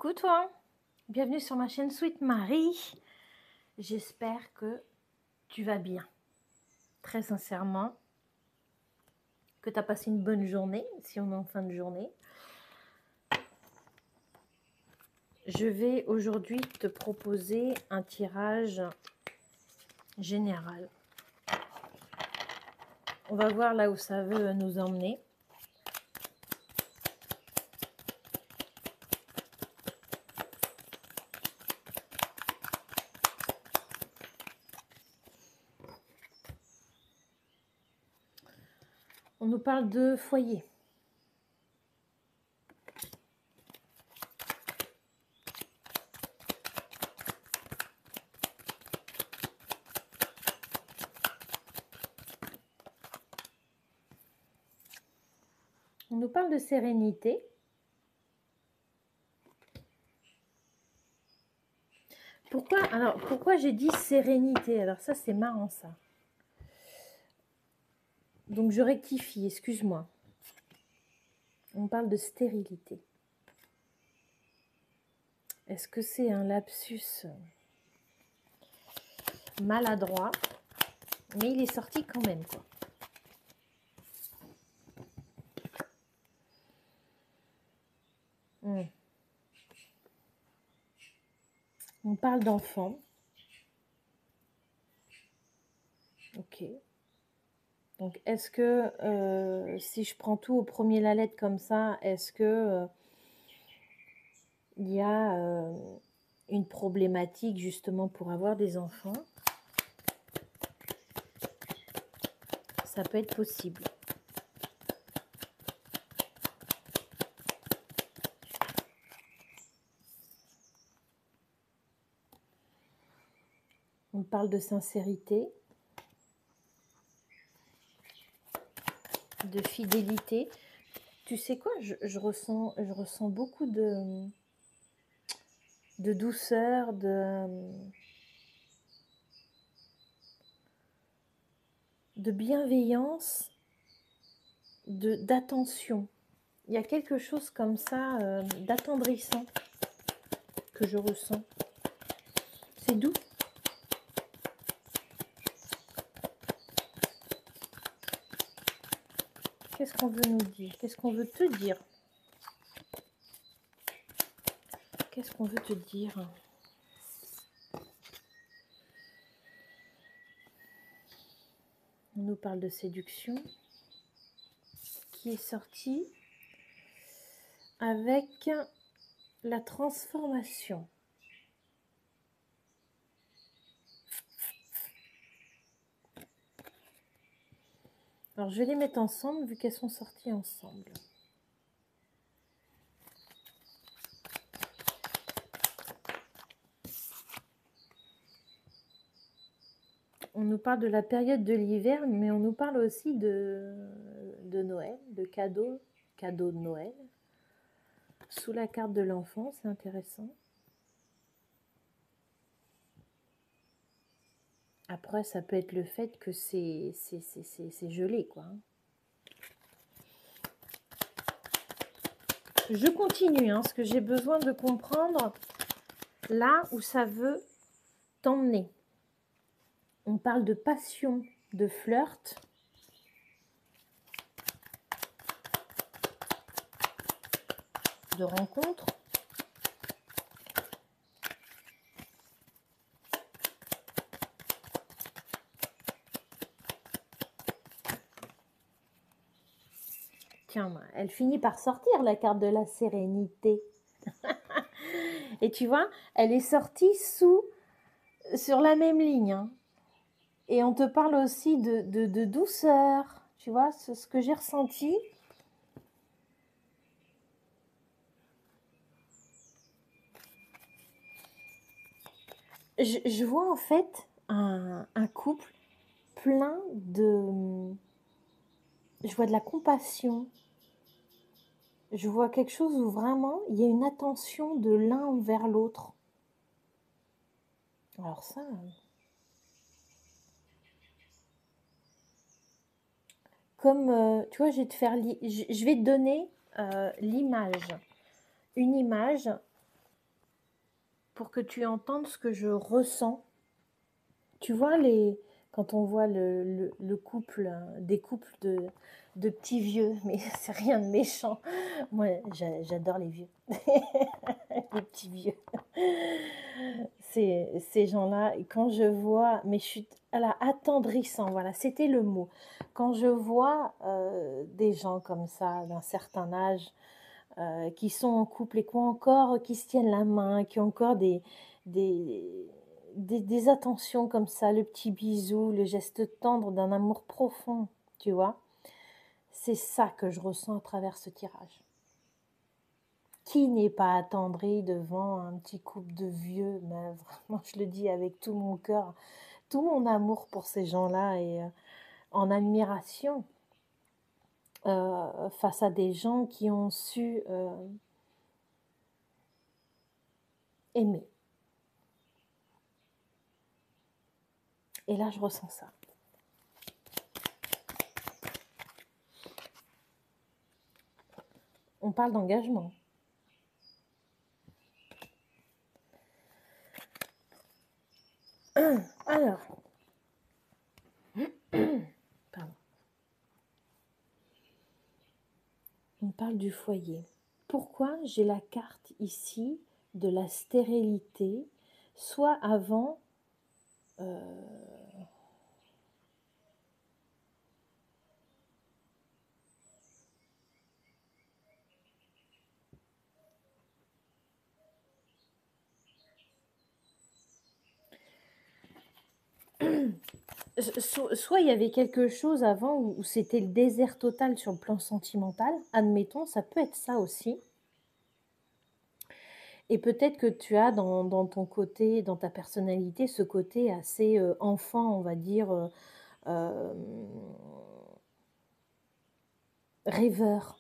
Coucou toi, bienvenue sur ma chaîne Sweet Marie. J'espère que tu vas bien. Très sincèrement, que tu as passé une bonne journée, si on est en fin de journée. Je vais aujourd'hui te proposer un tirage général. On va voir là où ça veut nous emmener. On nous parle de foyer. On nous parle de sérénité. Pourquoi j'ai dit sérénité? Alors ça, c'est marrant ça. Donc je rectifie, excuse-moi. On parle de stérilité. Est-ce que c'est un lapsus maladroit? Mais il est sorti quand même, quoi. On parle d'enfants. Ok. Donc, est-ce que, si je prends tout au premier la lettre comme ça, est-ce que il y a une problématique justement pour avoir des enfants? Ça peut être possible. On parle de sincérité, de fidélité. Tu sais quoi, je ressens beaucoup de douceur, de bienveillance, d'attention. Il y a quelque chose comme ça, d'attendrissant que je ressens. C'est doux. Qu'est-ce qu'on veut nous dire? Qu'est-ce qu'on veut te dire? Qu'est-ce qu'on veut te dire? On nous parle de séduction qui est sortie avec la transformation. Alors, je vais les mettre ensemble vu qu'elles sont sorties ensemble. On nous parle de la période de l'hiver, mais on nous parle aussi de Noël, de cadeaux de Noël. Sous la carte de l'enfant, c'est intéressant. Après, ça peut être le fait que c'est gelé, quoi. Je continue, parce que j'ai besoin de comprendre là où ça veut t'emmener. On parle de passion, de flirt. De rencontre. Tiens, elle finit par sortir la carte de la sérénité. Et tu vois, elle est sortie sur la même ligne. Hein. Et on te parle aussi de douceur. Tu vois, ce que j'ai ressenti. Je vois en fait un couple plein de... Je vois de la compassion. Je vois quelque chose où vraiment il y a une attention de l'un vers l'autre. Alors ça... Comme, tu vois, je vais te donner l'image. Une image pour que tu entendes ce que je ressens. Tu vois, quand on voit le couple, des couples de petits vieux, mais c'est rien de méchant. Moi, j'adore les vieux, les petits vieux. Ces gens-là, quand je vois, mais je suis attendrissant, voilà, c'était le mot. Quand je vois des gens comme ça, d'un certain âge, qui sont en couple et qui se tiennent la main, qui ont encore des, des attentions comme ça, le petit bisou, le geste tendre d'un amour profond, tu vois. C'est ça que je ressens à travers ce tirage. Qui n'est pas attendri devant un petit couple de vieux, mais vraiment, je le dis avec tout mon cœur, tout mon amour pour ces gens-là et en admiration face à des gens qui ont su aimer. Et là, je ressens ça. On parle d'engagement. Alors, pardon. On parle du foyer. Pourquoi j'ai la carte ici de la stérilité, soit avant soit il y avait quelque chose avant où c'était le désert total sur le plan sentimental, admettons, ça peut être ça aussi. Et peut-être que tu as dans ton côté, dans ta personnalité, ce côté assez enfant, on va dire, rêveur.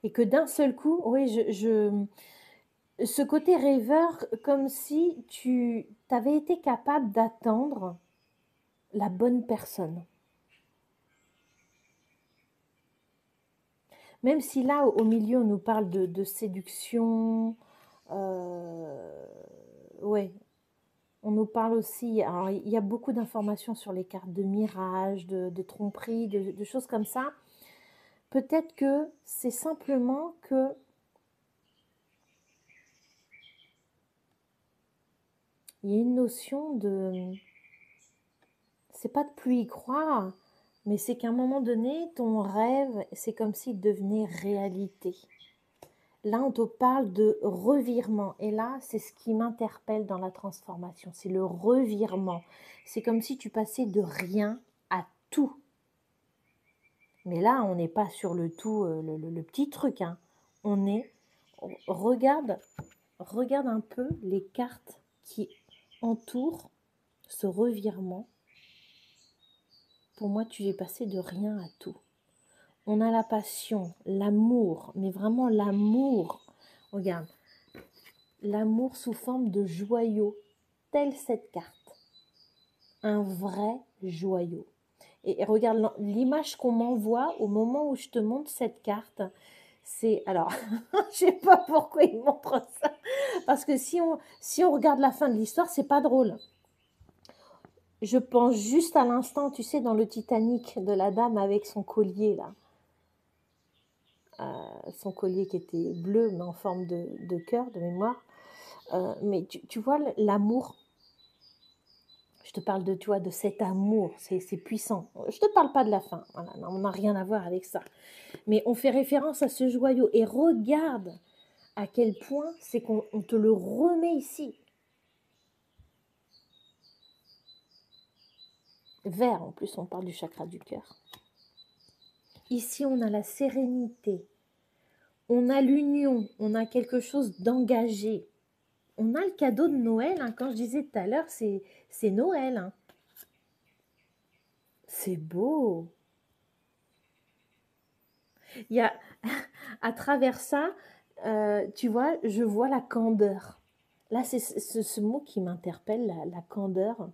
Et que d'un seul coup, oui, ce côté rêveur, comme si tu avais été capable d'attendre la bonne personne. Même si là, au milieu, on nous parle de séduction, ouais, on nous parle aussi, alors il y a beaucoup d'informations sur les cartes de mirage, de tromperie, de choses comme ça. Peut-être que c'est simplement que il y a une notion de... C'est pas de plus y croire, mais c'est qu'à un moment donné, ton rêve, c'est comme s'il devenait réalité. Là, on te parle de revirement. Et là, c'est ce qui m'interpelle dans la transformation. C'est le revirement. C'est comme si tu passais de rien à tout. Mais là, on n'est pas sur le tout, le petit truc. Hein. On est... Regarde un peu les cartes qui entourent ce revirement. Pour moi, tu es passé de rien à tout. On a la passion, l'amour, mais vraiment l'amour. Regarde, l'amour sous forme de joyau, telle cette carte. Un vrai joyau. Et regarde l'image qu'on m'envoie au moment où je te montre cette carte. C'est, alors, je sais pas pourquoi il montre ça, parce que si on regarde la fin de l'histoire, c'est pas drôle. Je pense juste à l'instant, tu sais, dans le Titanic, de la dame avec son collier là. Son collier qui était bleu, mais en forme de cœur, de mémoire. Mais tu vois l'amour. Je te parle de, tu vois, de cet amour, c'est puissant. Je ne te parle pas de la fin, voilà, on n'a rien à voir avec ça. Mais on fait référence à ce joyau et regarde à quel point c'est qu'on te le remet ici. Vert, en plus, on parle du chakra du cœur. Ici, on a la sérénité, on a l'union, on a quelque chose d'engagé. On a le cadeau de Noël, hein. Quand je disais tout à l'heure, c'est Noël. Hein. C'est beau. Il y a, à travers ça, tu vois, je vois la candeur. Là, c'est ce mot qui m'interpelle, la candeur.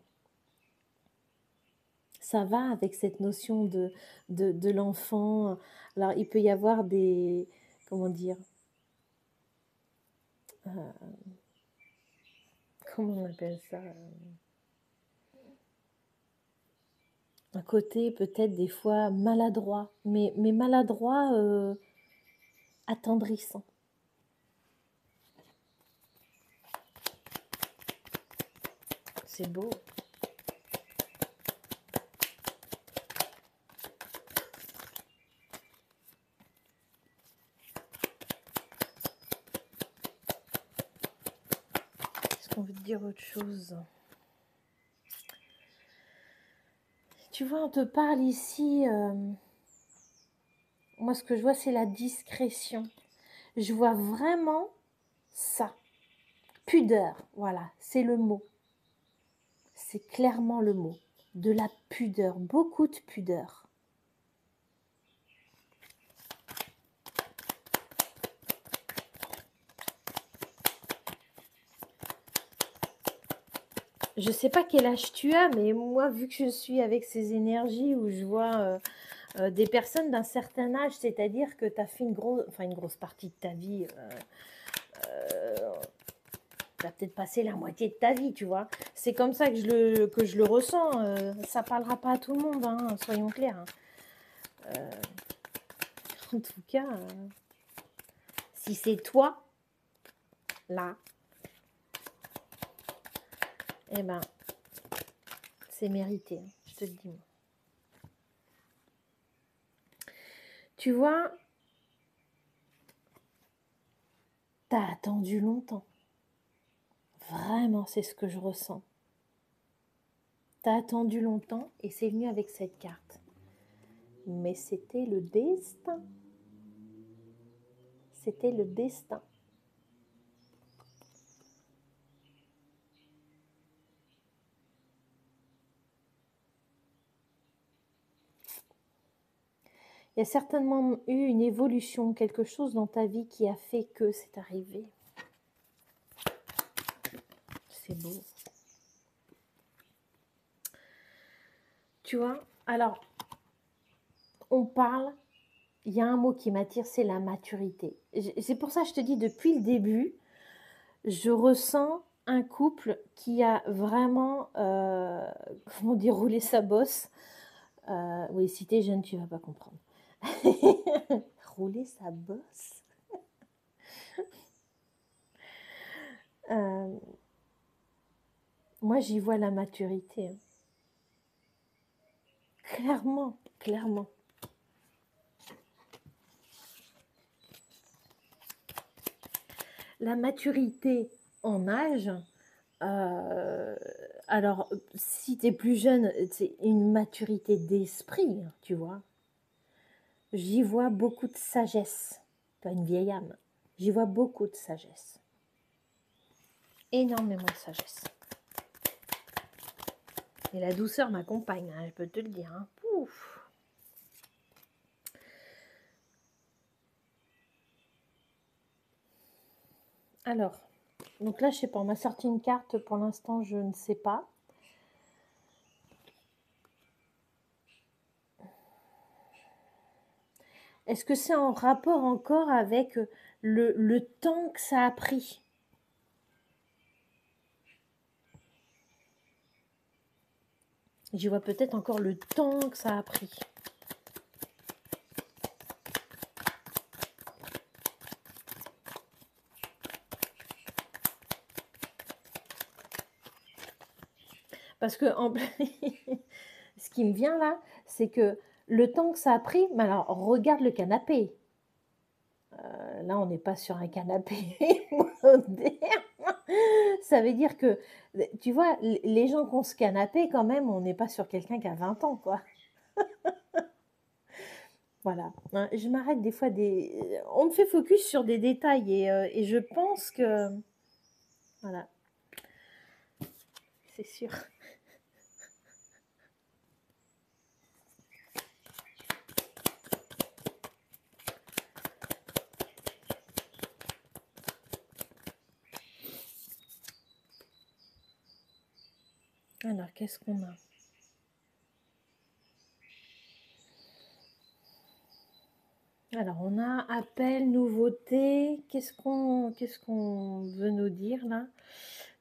Ça va avec cette notion de l'enfant. Alors, il peut y avoir des, comment dire, comment on appelle ça, un côté peut-être des fois maladroit, mais maladroit attendrissant. C'est beau. Est-ce qu'on veut te dire autre chose? Tu vois, on te parle ici, moi ce que je vois c'est la discrétion. Je vois vraiment ça. Pudeur, voilà, c'est le mot. C'est clairement le mot. De la pudeur, beaucoup de pudeur. Je sais pas quel âge tu as, mais moi, vu que je suis avec ces énergies où je vois des personnes d'un certain âge, c'est-à-dire que tu as fait une grosse partie de ta vie, tu as peut-être passé la moitié de ta vie, tu vois. C'est comme ça que je le ressens. Ça parlera pas à tout le monde, hein, soyons clairs. Hein. En tout cas, si c'est toi, là, eh ben, c'est mérité, hein, je te le dis. Tu vois, t'as attendu longtemps. Vraiment, c'est ce que je ressens. T'as attendu longtemps et c'est venu avec cette carte. Mais c'était le destin. C'était le destin. Il y a certainement eu une évolution, quelque chose dans ta vie qui a fait que c'est arrivé. C'est beau. Tu vois, alors, on parle, il y a un mot qui m'attire, c'est la maturité. C'est pour ça que je te dis, depuis le début, je ressens un couple qui a vraiment, comment dire, roulé sa bosse. Oui, si t'es jeune, tu vas pas comprendre. Rouler sa bosse. Moi, j'y vois la maturité. Clairement, clairement. La maturité en âge, alors, si tu es plus jeune, c'est une maturité d'esprit, tu vois. J'y vois beaucoup de sagesse. Pas une vieille âme. J'y vois beaucoup de sagesse. Énormément de sagesse. Et la douceur m'accompagne, hein, je peux te le dire. Hein. Ouf. Alors, donc là, je sais pas, on m'a sorti une carte, pour l'instant, je ne sais pas. Est-ce que c'est en rapport encore avec le temps que ça a pris? J'y vois peut-être encore le temps que ça a pris. Parce que ce qui me vient là, c'est que le temps que ça a pris, mais alors regarde le canapé. Là, on n'est pas sur un canapé moderne. Ça veut dire que, tu vois, les gens qui ont ce canapé, quand même, on n'est pas sur quelqu'un qui a 20 ans, quoi. Voilà. Hein, je m'arrête des fois on me fait focus sur des détails et je pense que... Voilà. C'est sûr. Alors, qu'est-ce qu'on a? Alors, on a appel, nouveauté. Qu'est-ce qu'on veut nous dire là?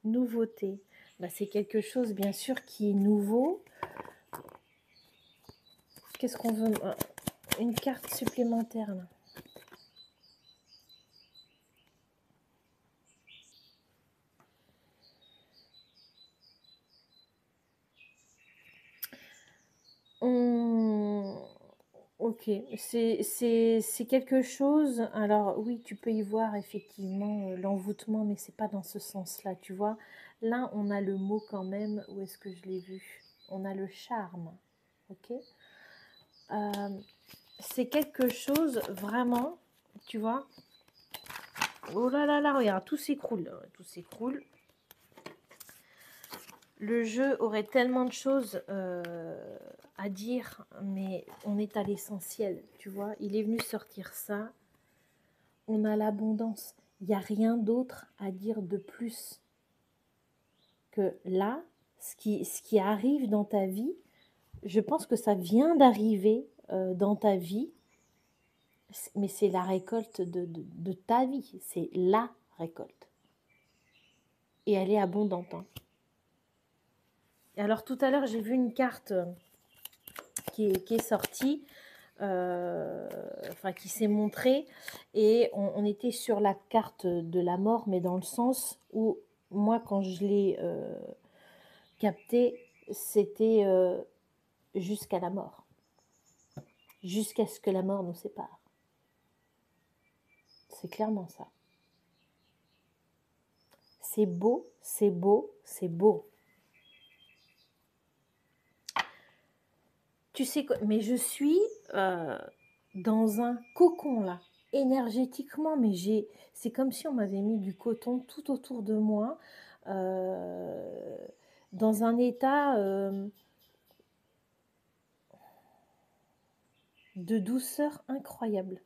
Nouveauté. Bah, c'est quelque chose, bien sûr, qui est nouveau. Qu'est-ce qu'on veut? Une carte supplémentaire là. Ok, c'est quelque chose. Alors oui, tu peux y voir effectivement l'envoûtement, mais c'est pas dans ce sens-là, tu vois. Là, on a le mot quand même. Où est-ce que je l'ai vu? On a le charme. Ok. C'est quelque chose vraiment, tu vois. Oh là là là, regarde, tout s'écroule, tout s'écroule. Le jeu aurait tellement de choses à dire, mais on est à l'essentiel, tu vois. Il est venu sortir ça. On a l'abondance. Il n'y a rien d'autre à dire de plus que là, ce qui arrive dans ta vie, je pense que ça vient d'arriver dans ta vie, mais c'est la récolte de ta vie. C'est la récolte. Et elle est abondante. Hein. Et alors tout à l'heure, j'ai vu une carte qui est sortie, enfin qui s'est montrée, et on était sur la carte de la mort, mais dans le sens où moi, quand je l'ai capté, c'était jusqu'à la mort, jusqu'à ce que la mort nous sépare. C'est clairement ça. C'est beau, c'est beau, c'est beau. Tu sais quoi, mais je suis dans un cocon là, énergétiquement, mais c'est comme si on m'avait mis du coton tout autour de moi, dans un état de douceur incroyable.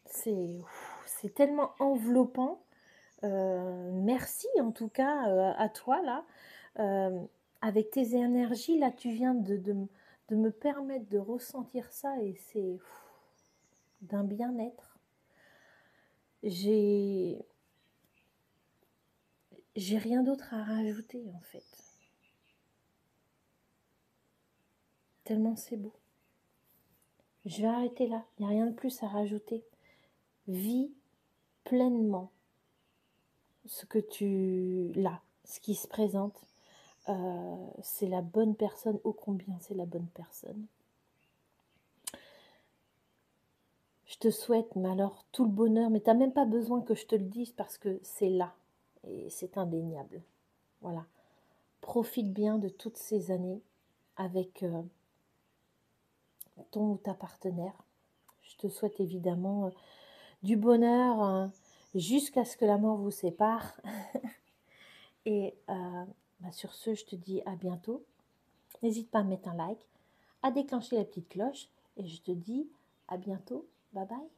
C'est tellement enveloppant. Merci en tout cas à toi là. Avec tes énergies, là, tu viens de me permettre de ressentir ça et c'est d'un bien-être. J'ai rien d'autre à rajouter en fait. Tellement c'est beau. Je vais arrêter là. Il n'y a rien de plus à rajouter. Vis pleinement ce que là, ce qui se présente. C'est la bonne personne, ô combien c'est la bonne personne. Je te souhaite, mais alors, tout le bonheur, mais tu n'as même pas besoin que je te le dise parce que c'est là, et c'est indéniable. Voilà. Profite bien de toutes ces années avec ton ou ta partenaire. Je te souhaite évidemment du bonheur jusqu'à ce que la mort vous sépare. Et sur ce, je te dis à bientôt. N'hésite pas à mettre un like, à déclencher la petite cloche, et je te dis à bientôt. Bye bye.